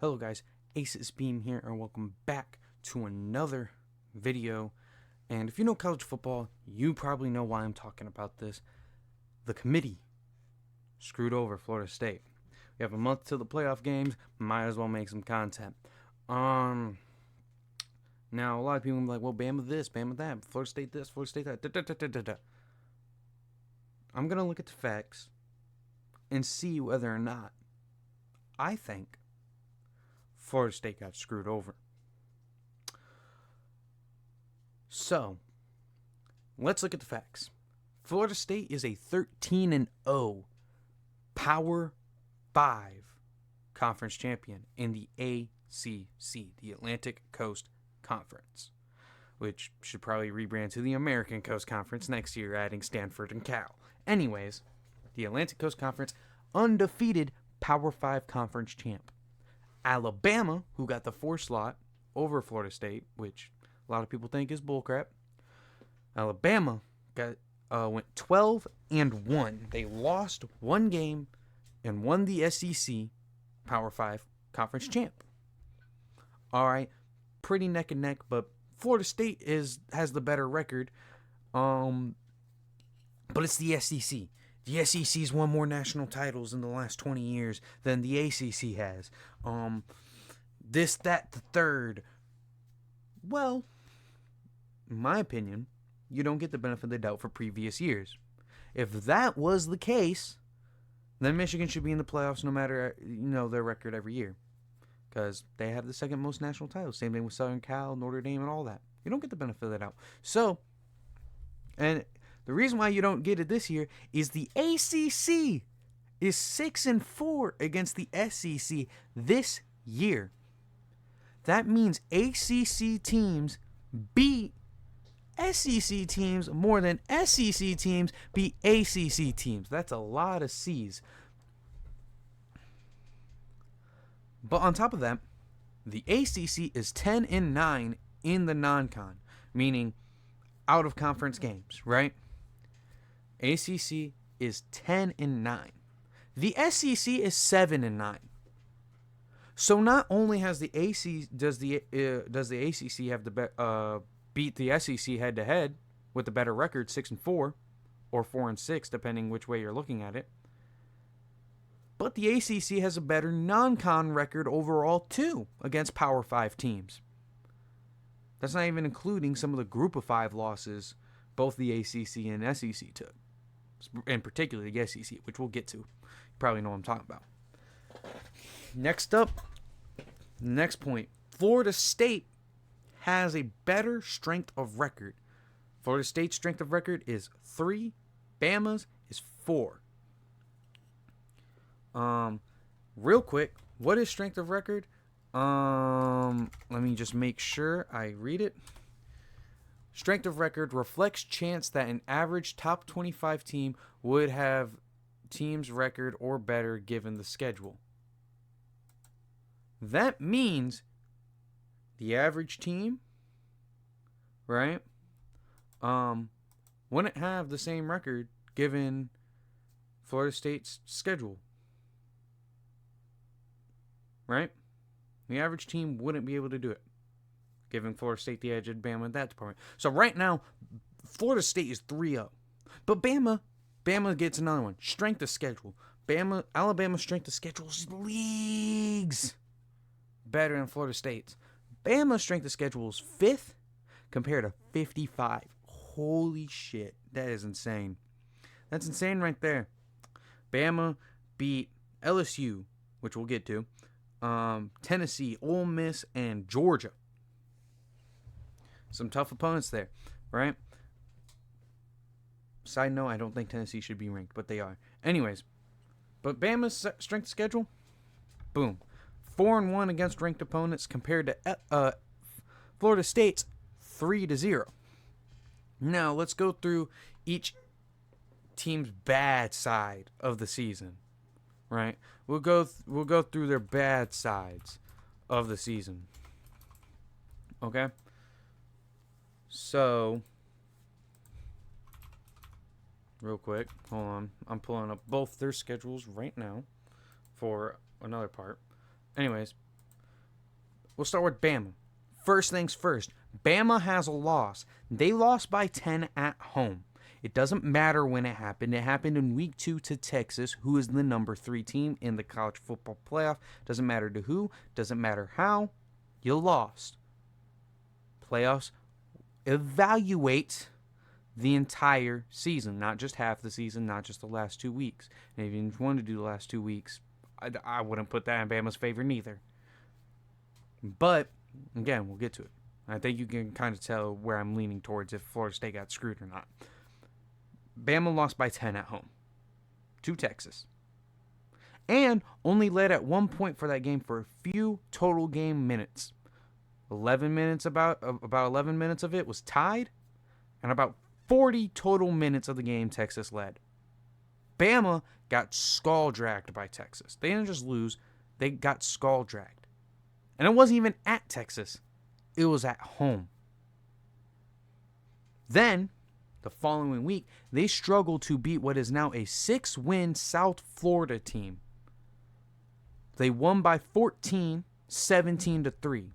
Hello guys, Aces Beam here and welcome back to another video. And if you know college football, you probably know why I'm talking about this. The committee screwed over Florida State. We have a month till the playoff games, might as well make some content. Now a lot of people will be like, well, Bama this, Bama that, Florida State this, Florida State that. I'm gonna look at the facts and see whether or not I think Florida State got screwed over. So, let's look at the facts. Florida State is a 13-0 Power 5 conference champion in the ACC, the Atlantic Coast Conference, which should probably rebrand to the American Coast Conference next year, adding Stanford and Cal. Anyways, the Atlantic Coast Conference, undefeated Power 5 conference champ. Alabama, who got the 4 slot over Florida State, which a lot of people think is bullcrap. Alabama went 12-1. They lost one game and won the SEC Power 5 conference champ. All right, pretty neck and neck, but Florida State has the better record. But it's the SEC. The SEC's won more national titles in the last 20 years than the ACC has. This, that, the third. Well, in my opinion, you don't get the benefit of the doubt for previous years. If that was the case, then Michigan should be in the playoffs no matter, their record every year. Because they have the second most national titles. Same thing with Southern Cal, Notre Dame, and all that. You don't get the benefit of the doubt. So, and the reason why you don't get it this year is the ACC is 6-4 against the SEC this year. That means ACC teams beat SEC teams more than SEC teams beat ACC teams. That's a lot of C's. But on top of that, the ACC is 10-9 in the non-con, meaning out of conference games, right? ACC is 10-9. The SEC is 7-9. So not only has the does the ACC have the beat the SEC head to head with the better record 6-4 or 4-6 depending which way you're looking at it, but the ACC has a better non-con record overall too against Power 5 teams. That's not even including some of the Group of 5 losses both the ACC and SEC took. In particular, the SEC, which we'll get to. You probably know what I'm talking about. Next up, next point. Florida State has a better strength of record. Florida State's strength of record is 3. Bama's is 4. Real quick, what is strength of record? Let me just make sure I read it. Strength of record reflects chance that an average top 25 team would have team's record or better given the schedule. That means the average team, right, wouldn't have the same record given Florida State's schedule. Right? The average team wouldn't be able to do it, giving Florida State the edge at Bama in that department. So right now, Florida State is 3-0. But Bama gets another one. Strength of schedule. Alabama's strength of schedule is leagues better than Florida State's. Bama's strength of schedule is 5th compared to 55. Holy shit. That is insane. That's insane right there. Bama beat LSU, which we'll get to, Tennessee, Ole Miss, and Georgia. Some tough opponents there, right? Side note, I don't think Tennessee should be ranked, but they are. Anyways, but Bama's strength of schedule, boom. 4-1 against ranked opponents compared to Florida State's 3-0. Now, let's go through each team's bad side of the season, right? We'll go through their bad sides of the season. Okay? So, real quick, hold on. I'm pulling up both their schedules right now for another part. Anyways, we'll start with Bama. First things first, Bama has a loss. They lost by 10 at home. It doesn't matter when it happened. It happened in week 2 to Texas, who is the number 3 team in the college football playoff. Doesn't matter to who. Doesn't matter how. You lost. Playoffs evaluate the entire season, not just half the season, not just the last 2 weeks. And if you want to do the last 2 weeks, I wouldn't put that in Bama's favor neither. But, again, we'll get to it. I think you can kind of tell where I'm leaning towards if Florida State got screwed or not. Bama lost by 10 at home to Texas. And only led at 1 point for that game for a few total game minutes. 11 minutes, about 11 minutes of it was tied. And about 40 total minutes of the game Texas led. Bama got skull-dragged by Texas. They didn't just lose. They got skull-dragged. And it wasn't even at Texas. It was at home. Then, the following week, they struggled to beat what is now a 6-win South Florida team. They won by 14, 17-3.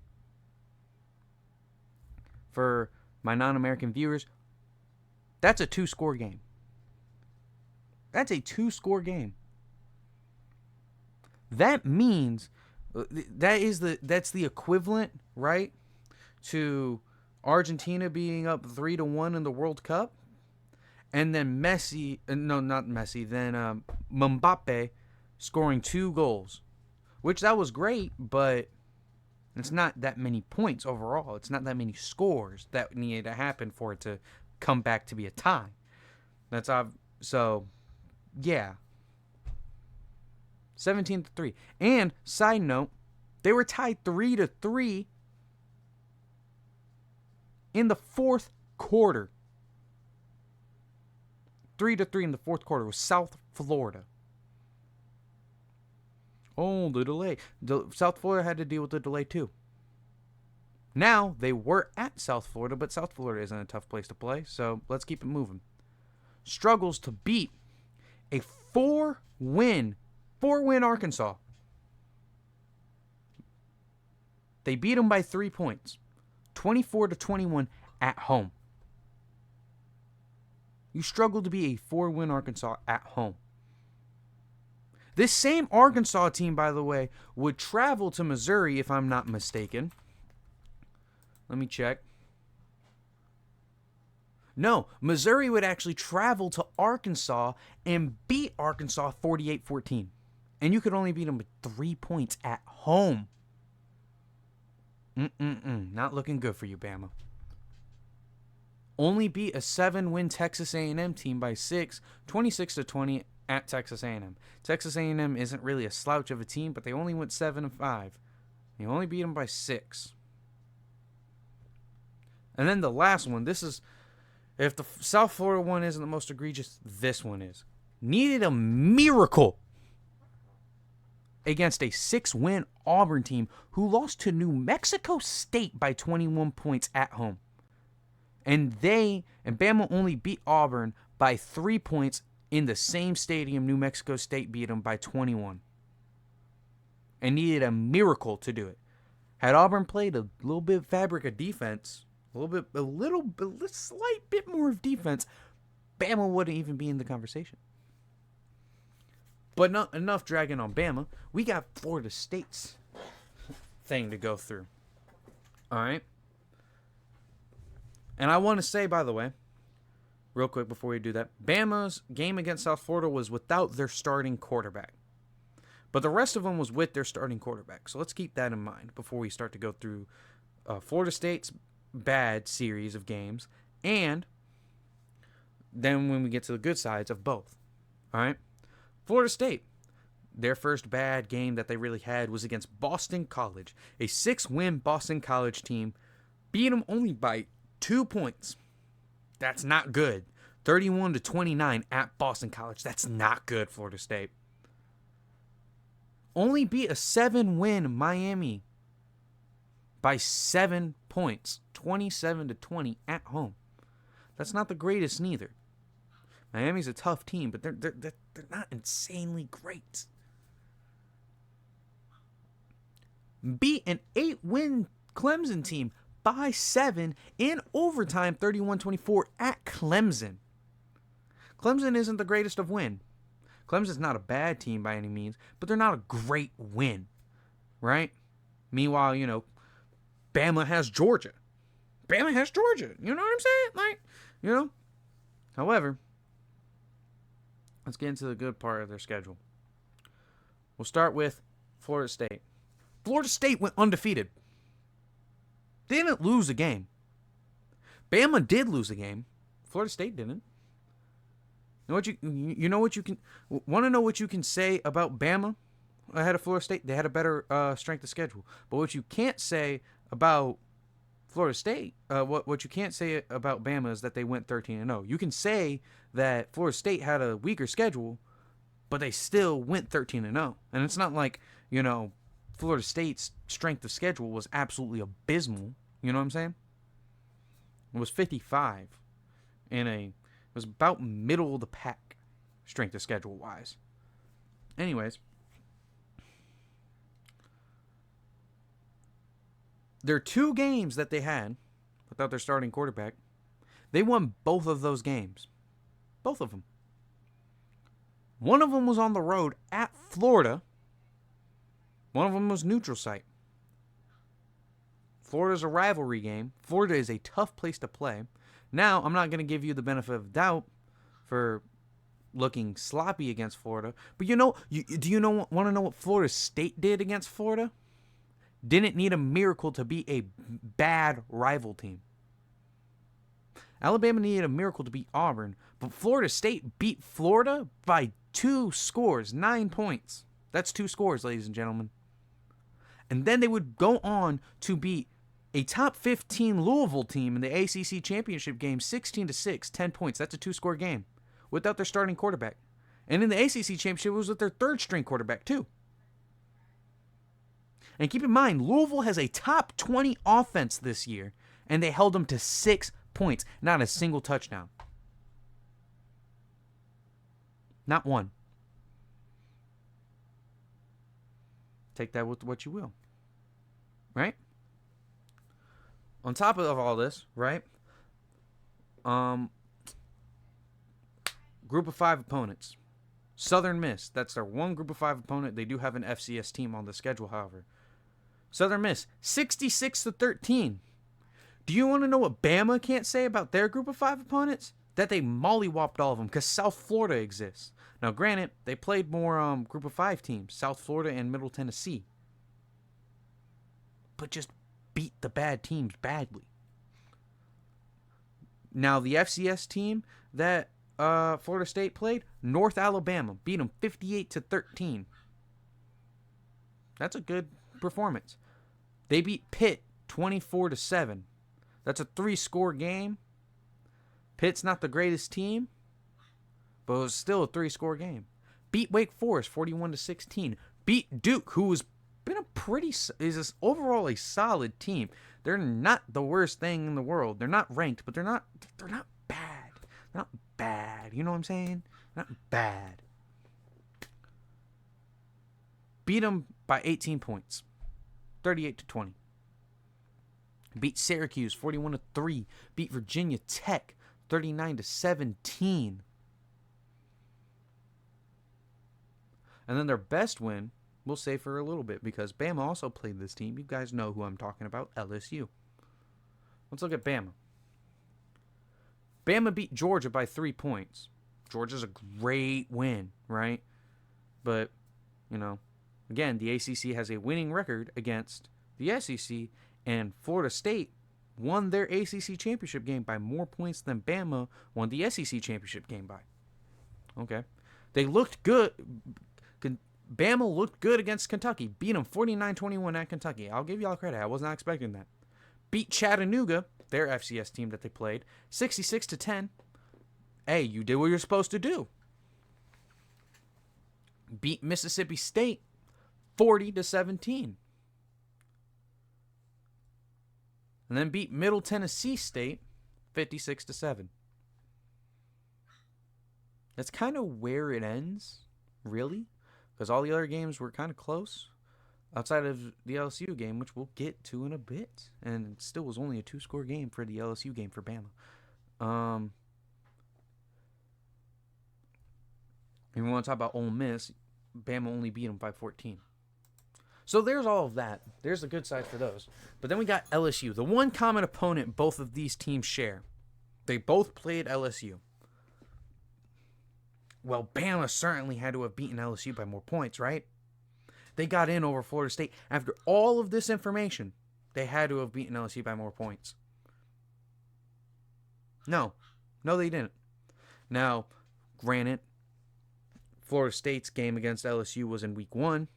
For my non-American viewers, that's a 2-score game. That's a 2-score game. That means that's the equivalent, right, to Argentina being up 3-1 in the World Cup, and then Mbappe scoring 2 goals, which that was great, but it's not that many points overall. It's not that many scores that needed to happen for it to come back to be a tie. So, yeah. 17-3. And, side note, they were tied 3-3 in the fourth quarter. 3-3 in the fourth quarter with South Florida. Oh, the delay. South Florida had to deal with the delay too. Now, they were at South Florida, but South Florida isn't a tough place to play, so let's keep it moving. Struggles to beat a 4-win Arkansas. They beat them by 3 points. 24-21 at home. You struggle to be a 4-win Arkansas at home. This same Arkansas team, by the way, would travel to Missouri, if I'm not mistaken. Let me check. No, Missouri would actually travel to Arkansas and beat Arkansas 48-14. And you could only beat them with 3 points at home. Not looking good for you, Bama. Only beat a 7-win Texas A&M team by 6, 26-20 at Texas A&M. Texas A&M isn't really a slouch of a team, but they only went 7-5. You only beat them by 6. And then the last one, this is, if the South Florida one isn't the most egregious, this one is. Needed a miracle against a 6-win Auburn team who lost to New Mexico State by 21 points at home. And Bama only beat Auburn by 3 points in the same stadium New Mexico State beat them by 21. And needed a miracle to do it. Had Auburn played a little bit of fabric of defense, a slight bit more of defense, Bama wouldn't even be in the conversation. But not enough dragging on Bama. We got Florida State's thing to go through. All right. And I want to say, by the way, real quick before we do that, Bama's game against South Florida was without their starting quarterback. But the rest of them was with their starting quarterback. So let's keep that in mind before we start to go through Florida State's bad series of games. And then when we get to the good sides of both. All right. Florida State, their first bad game that they really had was against Boston College. A 6-win Boston College team beat them only by 2 points. That's not good. 31-29 at Boston College. That's not good, Florida State. Only beat a 7-win Miami by 7 points. 27-20 at home. That's not the greatest neither. Miami's a tough team, but they're not insanely great. beat an 8-win Clemson team by 7 in overtime, 31-24 at Clemson. Clemson isn't the greatest of win. Clemson's not a bad team by any means, but they're not a great win, right? Meanwhile, Bama has Georgia. You know what I'm saying? However, let's get into the good part of their schedule. We'll start with Florida State. Florida State went undefeated. They didn't lose a game. Bama did lose a game. Florida State didn't. Want to know what you can say about Bama ahead of Florida State? They had a better strength of schedule. But what you can't say about Florida State, what you can't say about Bama is that they went 13-0. You can say that Florida State had a weaker schedule, but they still went 13-0. And it's not like, Florida State's strength of schedule was absolutely abysmal. You know what I'm saying? It was 55 it was about middle of the pack strength of schedule wise. Anyways, there are 2 games that they had without their starting quarterback. They won both of those games. Both of them. One of them was on the road at Florida. One of them was neutral site. Florida's a rivalry game. Florida is a tough place to play. Now, I'm not going to give you the benefit of doubt for looking sloppy against Florida. But want to know what Florida State did against Florida? Didn't need a miracle to be a bad rival team. Alabama needed a miracle to beat Auburn, but Florida State beat Florida by 2 scores, 9 points. That's 2 scores, ladies and gentlemen. And then they would go on to beat a top 15 Louisville team in the ACC championship game, 16-6, 10 points. That's a 2-score game without their starting quarterback. And in the ACC championship, it was with their 3rd-string quarterback, too. And keep in mind, Louisville has a top 20 offense this year, and they held them to 6 points, not a single touchdown. Not one. Take that with what you will. Right? On top of all this, right? Group of 5 opponents. Southern Miss, that's their one group of 5 opponent. They do have an FCS team on the schedule, however. Southern Miss, 66-13. Do you want to know what Bama can't say about their group of 5 opponents? That they mollywopped all of them because South Florida exists. Now, granted, they played more group of 5 teams, South Florida and Middle Tennessee. But just beat the bad teams badly. Now, the FCS team that Florida State played, North Alabama, beat them 58-13. That's a good performance. They beat Pitt 24-7. That's a 3-score game. Pitt's not the greatest team, but it was still a 3-score game. Beat Wake Forest 41-16. Beat Duke, who has been is overall a solid team. They're not the worst thing in the world. They're not ranked, but they're not bad. They're not bad. You know what I'm saying? Not bad. Beat them by 18 points. 38-20. Beat Syracuse 41-3. Beat Virginia Tech 39-17. And then their best win, we'll say for a little bit, because Bama also played this team. You guys know who I'm talking about, LSU. Let's look at Bama. Bama beat Georgia by 3 points. Georgia's a great win, right? But, again, the ACC has a winning record against the SEC, and Florida State won their ACC championship game by more points than Bama won the SEC championship game by. Okay. They looked good. Bama looked good against Kentucky. Beat them 49-21 at Kentucky. I'll give y'all credit. I was not expecting that. Beat Chattanooga, their FCS team that they played, 66-10. Hey, you did what you're supposed to do. Beat Mississippi State 40-17. And then beat Middle Tennessee State 56-7. That's kind of where it ends, really, because all the other games were kind of close. outside of the LSU game, which we'll get to in a bit. And it still was only a 2-score game for the LSU game for Bama. If you want to talk about Ole Miss, Bama only beat them by 14. So there's all of that. There's the good side for those. But then we got LSU. The one common opponent both of these teams share. They both played LSU. Well, Bama certainly had to have beaten LSU by more points, right? They got in over Florida State. After all of this information, they had to have beaten LSU by more points. No, they didn't. Now, granted, Florida State's game against LSU was in week 1.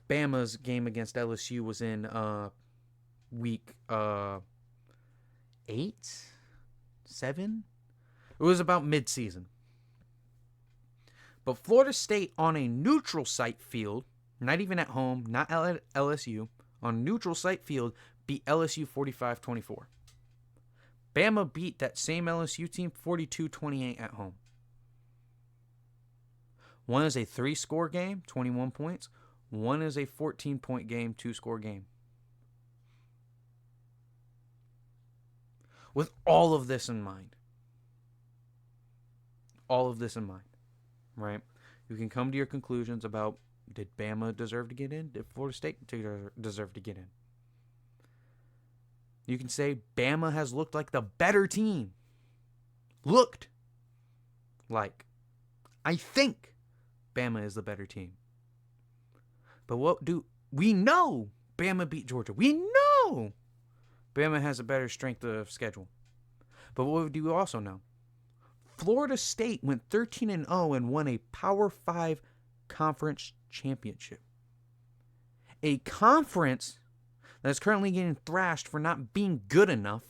Bama's game against LSU was in week 8, 7. It was about mid-season. But Florida State on a neutral site field, not even at home, not at LSU, on a neutral site field, beat LSU 45-24. Bama beat that same LSU team 42-28 at home. One is a 3-score game, 21 points. One is a 14-point game, 2-score game. With all of this in mind, right? You can come to your conclusions about, did Bama deserve to get in? Did Florida State deserve to get in? You can say Bama has looked like the better team. Looked like. I think Bama is the better team. But we know Bama beat Georgia. We know Bama has a better strength of schedule. But what do you also know? Florida State went 13-0 and won a Power 5 conference championship. A conference that's currently getting thrashed for not being good enough.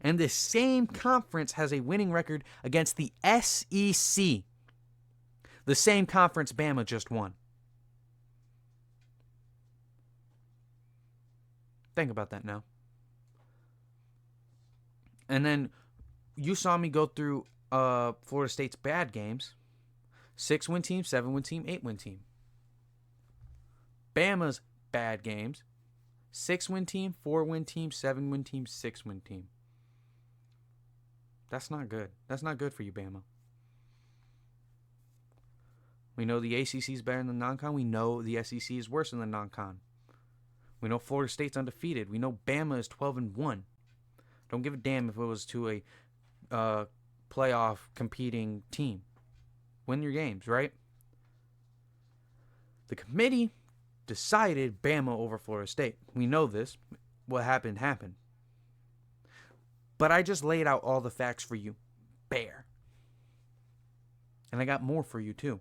And this same conference has a winning record against the SEC. The same conference Bama just won. Think about that now. And then you saw me go through Florida State's bad games. 6-win team, 7-win team, 8-win team. Bama's bad games. 6-win team, 4-win team, 7-win team, 6-win team. That's not good. That's not good for you, Bama. We know the ACC is better than the non-con. We know the SEC is worse than the non-con. We know Florida State's undefeated. We know Bama is 12-1. Don't give a damn if it was to a playoff competing team. Win your games, right? The committee decided Bama over Florida State. We know this. What happened, happened. But I just laid out all the facts for you. Bare. And I got more for you, too.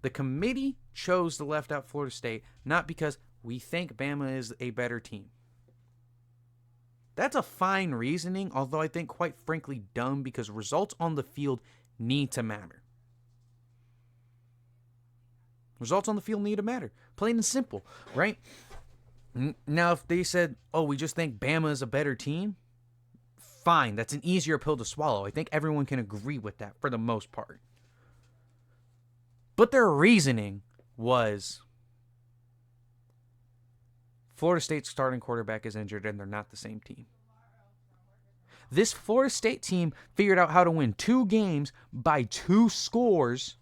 The committee chose to left out Florida State, not because we think Bama is a better team. That's a fine reasoning, although I think quite frankly dumb, because results on the field need to matter. Results on the field need to matter. Plain and simple, right? Now, if they said, oh, we just think Bama is a better team, fine. That's an easier pill to swallow. I think everyone can agree with that for the most part. But their reasoning was Florida State's starting quarterback is injured and they're not the same team. This Florida State team figured out how to win 2 games by 2 scores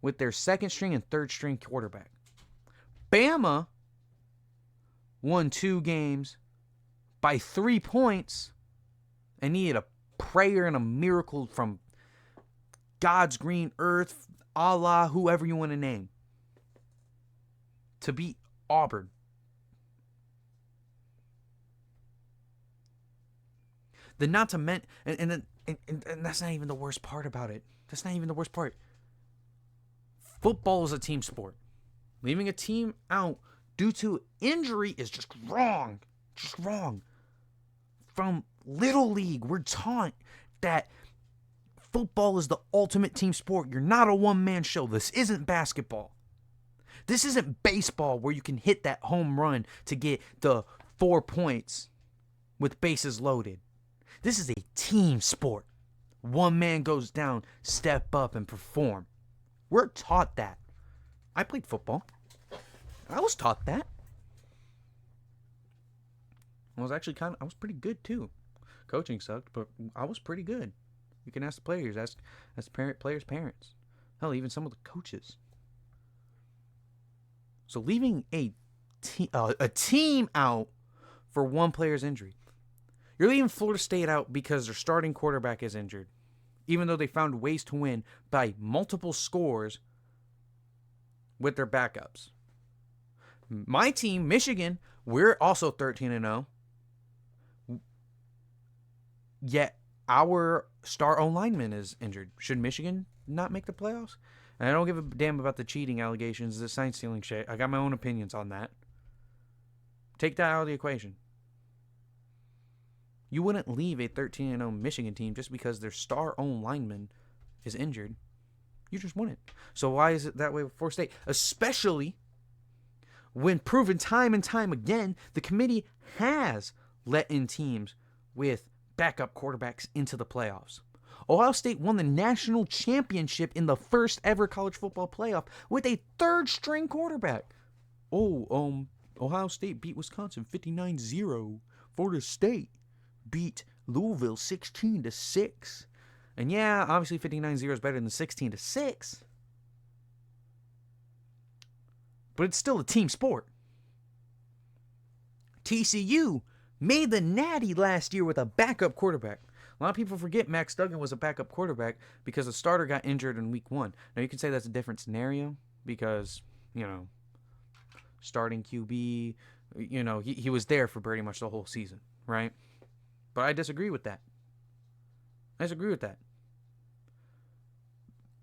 with their second string and third string quarterback. Bama won 2 games by 3 points and needed a prayer and a miracle from God's green earth, Allah, whoever you want to name, to beat Auburn. And that's not even the worst part about it. That's not even the worst part. Football is a team sport. Leaving a team out due to injury is just wrong. Just wrong. From Little League, we're taught that football is the ultimate team sport. You're not a one-man show. This isn't basketball. This isn't baseball where you can hit that home run to get the 4 points with bases loaded. This is a team sport. One man goes down, step up and perform. We're taught that. I played football. I was taught that. I was pretty good too. Coaching sucked, but I was pretty good. You can ask the players, ask players' parents. Hell, even some of the coaches. So leaving a team out for one player's injury. You're leaving Florida State out because their starting quarterback is injured, even though they found ways to win by multiple scores with their backups. My team, Michigan, we're also 13-0. Yet our star O-lineman is injured. Should Michigan not make the playoffs? And I don't give a damn about the cheating allegations, the sign stealing shit. I got my own opinions on that. Take that out of the equation. You wouldn't leave a 13-0 Michigan team just because their star O-lineman is injured. You just wouldn't. So why is it that way with Florida State? Especially when proven time and time again, the committee has let in teams with backup quarterbacks into the playoffs. Ohio State won the national championship in the first ever college football playoff with a third-string quarterback. Ohio State beat Wisconsin 59-0. Florida State beat Louisville 16-6. And yeah, obviously 59-0 is better than 16-6. But it's still a team sport. TCU made the Natty last year with a backup quarterback. A lot of people forget Max Duggan was a backup quarterback because the starter got injured in week 1. Now, you can say that's a different scenario because, starting QB, he was there for pretty much the whole season, right? But I disagree with that.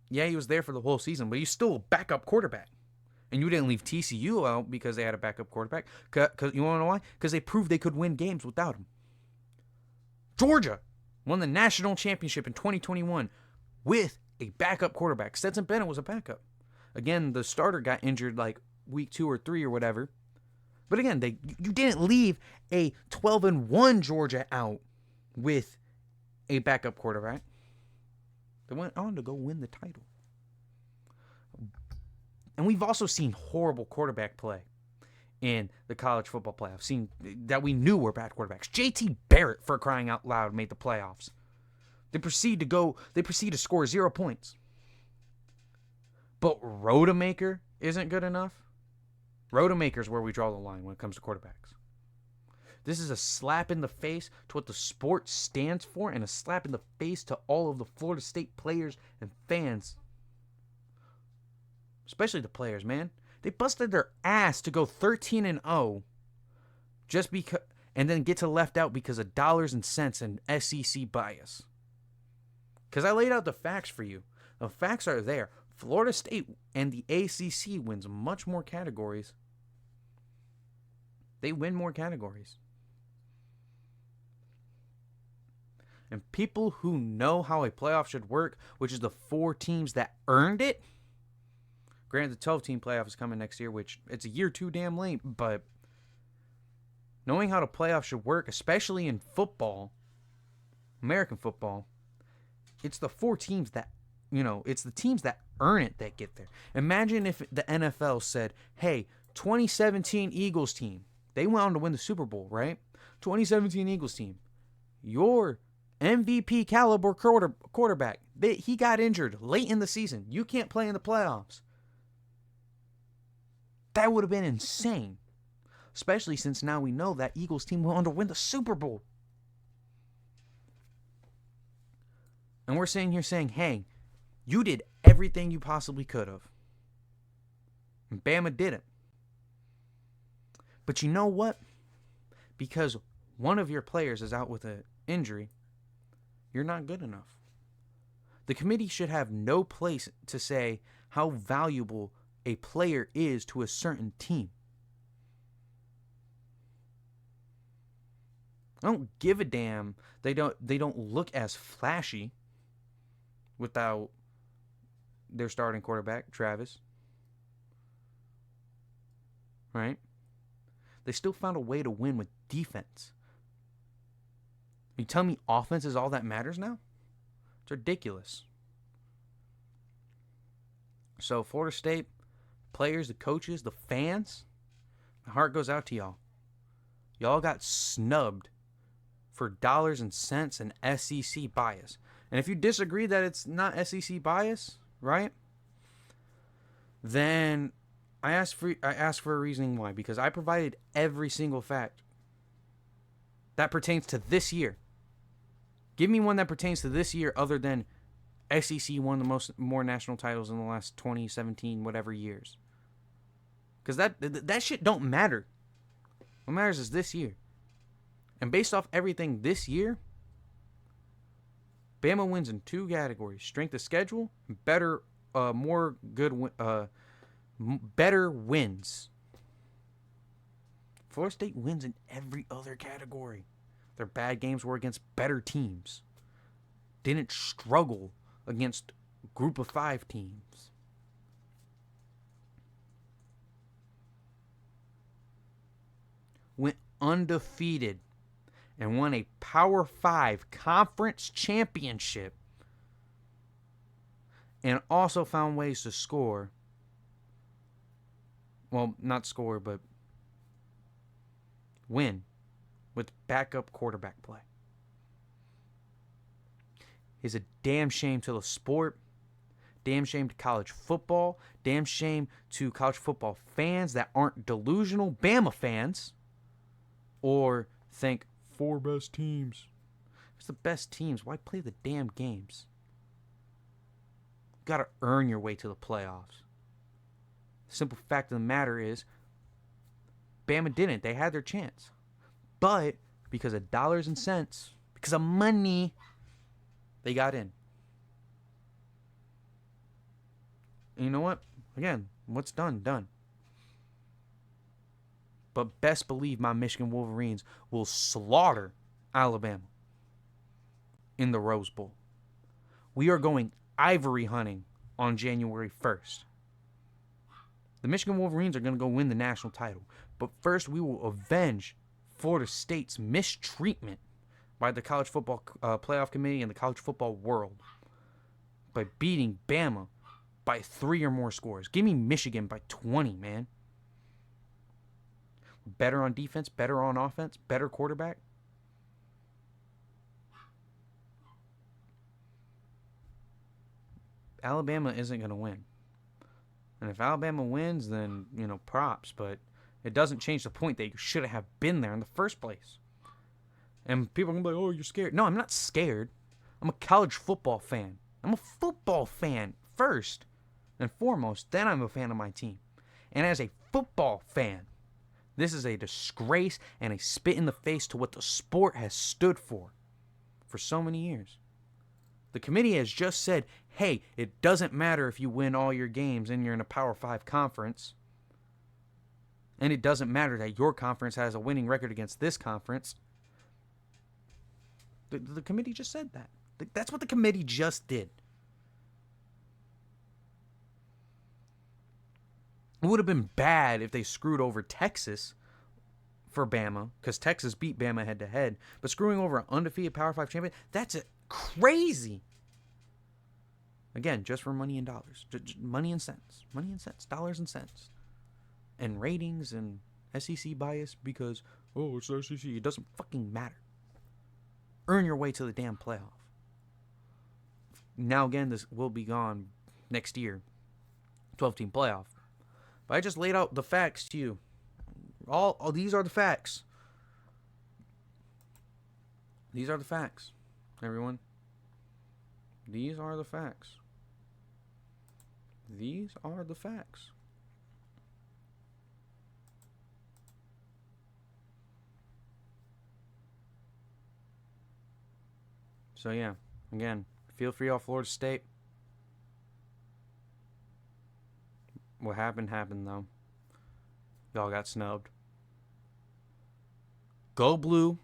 Yeah, he was there for the whole season, but he's still a backup quarterback. And you didn't leave TCU out because they had a backup quarterback. Cause you want to know why? Because they proved they could win games without him. Georgia won the national championship in 2021 with a backup quarterback. Stetson Bennett was a backup. Again, the starter got injured like week 2 or 3 or whatever. But again, you didn't leave a 12-1 Georgia out with a backup quarterback. They went on to go win the title. And we've also seen horrible quarterback play in the college football playoffs. Seen that we knew were bad quarterbacks. JT Barrett, for crying out loud, made the playoffs. They proceed to score 0 points. But Rodemaker isn't good enough. Rodemaker's where we draw the line when it comes to quarterbacks. This is a slap in the face to what the sport stands for and a slap in the face to all of the Florida State players and fans. Especially the players, man. They busted their ass to go 13-0 just because, and then get to left out because of dollars and cents and SEC bias. Because I laid out the facts for you. The facts are there. Florida State and the ACC wins much more categories. They win more categories. And people who know how a playoff should work, which is the 4 teams that earned it. Granted, the 12-team playoff is coming next year, which it's a year too damn late, but knowing how the playoff should work, especially in football, American football, it's the 4 teams that, it's the teams that earn it that get there. Imagine if the NFL said, hey, 2017 Eagles team, they went on to win the Super Bowl, right? 2017 Eagles team, your MVP caliber quarterback, he got injured late in the season. You can't play in the playoffs. That would have been insane. Especially since now we know that Eagles team went on to win the Super Bowl. And we're sitting here saying, hey, you did everything you possibly could have. And Bama didn't. But you know what? Because one of your players is out with an injury, you're not good enough. The committee should have no place to say how valuable a player is to a certain team. I don't give a damn. They don't look as flashy without their starting quarterback, Travis. Right? They still found a way to win with defense. You tell me offense is all that matters now? It's ridiculous. So Florida State, players, the coaches, the fans, my heart goes out to y'all. Y'all got snubbed for dollars and cents and SEC bias. And if you disagree that it's not SEC bias, right? Then I asked for a reasoning why. Because I provided every single fact that pertains to this year. Give me one that pertains to this year other than SEC won the more national titles in the last 20, 17, whatever years. Because that shit don't matter. What matters is this year. And based off everything this year, Bama wins in 2 categories: strength of schedule, better wins. Florida State wins in every other category. Their bad games were against better teams. Didn't struggle against group of 5 teams. Went undefeated and won a Power 5 conference championship. And also found ways to score. Well, not score, but win with backup quarterback play. Is a damn shame to the sport. Damn shame to college football. Damn shame to college football fans that aren't delusional Bama fans. Or think 4 best teams. If it's the best teams, why play the damn games? You gotta earn your way to the playoffs. The simple fact of the matter is, Bama didn't. They had their chance. But because of dollars and cents, because of money, they got in. And you know what? Again, what's done, done. But best believe my Michigan Wolverines will slaughter Alabama in the Rose Bowl. We are going ivory hunting on January 1st. The Michigan Wolverines are going to go win the national title. But first, we will avenge Florida State's mistreatment by the College Football Playoff Committee and the college football world by beating Bama by 3 or more scores. Give me Michigan by 20, man. Better on defense, better on offense, better quarterback. Alabama isn't going to win. And if Alabama wins, then, props. But it doesn't change the point that you should have been there in the first place. And people are going to be like, oh, you're scared. No, I'm not scared. I'm a college football fan. I'm a football fan first and foremost. Then I'm a fan of my team. And as a football fan, this is a disgrace and a spit in the face to what the sport has stood for so many years. The committee has just said, hey, it doesn't matter if you win all your games and you're in a Power 5 conference. And it doesn't matter that your conference has a winning record against this conference. The committee just said that. That's what the committee just did. It would have been bad if they screwed over Texas for Bama, because Texas beat Bama head-to-head. But screwing over an undefeated Power 5 champion, that's crazy. Again, just for money and dollars. Money and cents. Money and cents. Dollars and cents. And ratings and SEC bias because, oh, it's the SEC. It doesn't fucking matter. Earn your way to the damn playoff. Now, again, this will be gone next year. 12-team playoff. But I just laid out the facts to you. All these are the facts. These are the facts, everyone. These are the facts. These are the facts. So yeah, again, feel free off Florida State. What happened though. Y'all got snubbed. Go blue.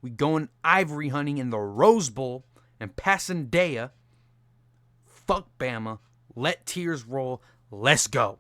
We going ivory hunting in the Rose Bowl and Passandia. Fuck Bama. Let tears roll. Let's go.